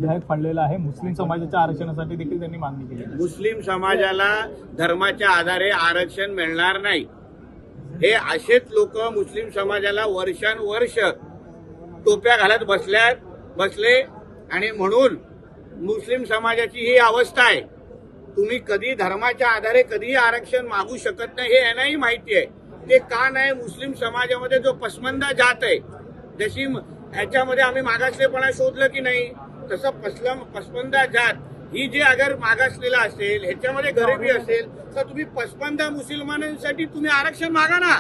विधेयक मांडलेलं आहे। मुस्लिम समाजाच्या आरक्षणासाठी देखील त्यांनी मागणी केली आहे। मुस्लिम समाजाला धर्माच्या आधारे आरक्षण मिळणार नाही। हे असेच लोक मुस्लिम समाजाला वर्षानुवर्ष टोप्या घालत बसले आणि म्हणून मुस्लिम समाजाची ही अवस्था आहे। तुम्ही कधी धर्माच्या आधारे कधीही आरक्षण मागू शकत नाही हे यांनाही माहिती आहे। ते का नाही? मुस्लिम समाजामध्ये जो पसमंदा जात आहे, जशी याच्यामध्ये आम्ही मागासलेपणा शोधलं की नाही, तसं पसमंदा जात ही जे अगर मागासलेला असेल, ह्याच्यामध्ये गरिबी असेल, तर तुम्ही पसमंदा मुसलमानांसाठी तुम्ही आरक्षण मागा ना।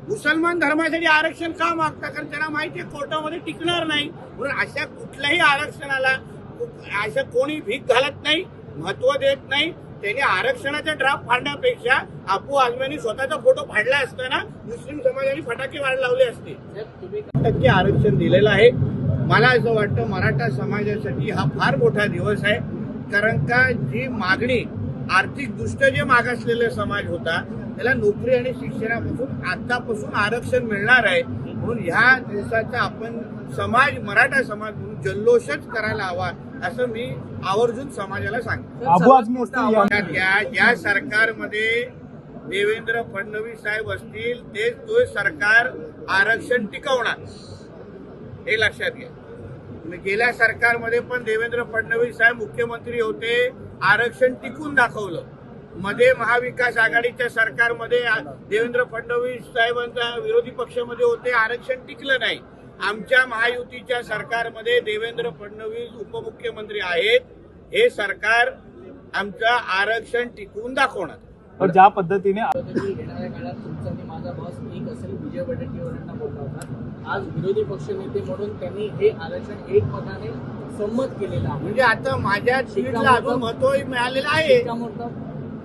मुसलमान धर्मासाठी आरक्षण का मागता? कारण त्यांना माहिती आहे कोर्टामध्ये टिकणार नाही। म्हणून अशा कुठल्याही आरक्षणाला असं कोणी भीक घालत नाही, महत्व देत नाही। त्यांनी आरक्षणाचा ड्राफ्ट फाडण्यापेक्षा अबू आझमींनी स्वतःचा फोटो फाडला असताना मुस्लिम समाजाने फटाके लावले असते। 10% आरक्षण दिलेलं आहे। मला असं वाटतं मराठा समाजासाठी हा फार मोठा दिवस आहे, कारण का जी मागणी आर्थिकदृष्ट्या जे मागासलेला समाज होता त्याला नोकरी आणि शिक्षणापासून आतापासून आरक्षण मिळणार आहे। म्हणून ह्या दिवसाचा आपण मराठा समाज म्हणून जल्लोषच करायला हवा असं मी आवर्जून समाजाला सांगतो। या सरकारमध्ये देवेंद्र फडणवीस साहेब असतील तेच तो सरकार आरक्षण टिकवणार, हे लक्षात घ्या। गेल्या सरकारमध्ये पण देवेंद्र फडणवीस साहेब मुख्यमंत्री होते, आरक्षण टिकून दाखवलं। मध्ये महाविकास आघाडीच्या सरकारमध्ये देवेंद्र फडणवीस साहेबांचा विरोधी पक्षामध्ये होते, आरक्षण टिकलं नाही। आमच्या महायुतीच्या सरकारमध्ये देवेंद्र फडणवीस उपमुख्यमंत्री आहेत, हे सरकार आमचं आरक्षण टिकवून दाखवणार। पण ज्या पद्धतीने येणाऱ्या काळात तुमचा आणि माझा बॉस एक असेल, विजय वडेट्टीवार यांना बोलला होता। आज विरोधी पक्षनेते म्हणून त्यांनी हे आरक्षण एकमताने संमत केलेलं आहे। म्हणजे आता माझ्या ट्विटला अजून महत्व मिळालेलं आहे,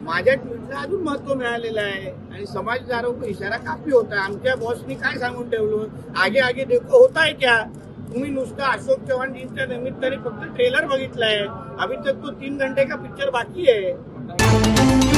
माझ्या ट्विटला अजून महत्व मिळालेलं आहे आणि समाजदारों को इशारा काफी होता है। आमच्या बॉसनी काय सांगून ठेवलं, आगे आगे देखो होता है क्या। तुम्ही नुसतं अशोक चव्हाणजींच्या निमित्ताने फक्त ट्रेलर बघितलाय, अभी तक तो 3 घंटे का पिक्चर बाकी है।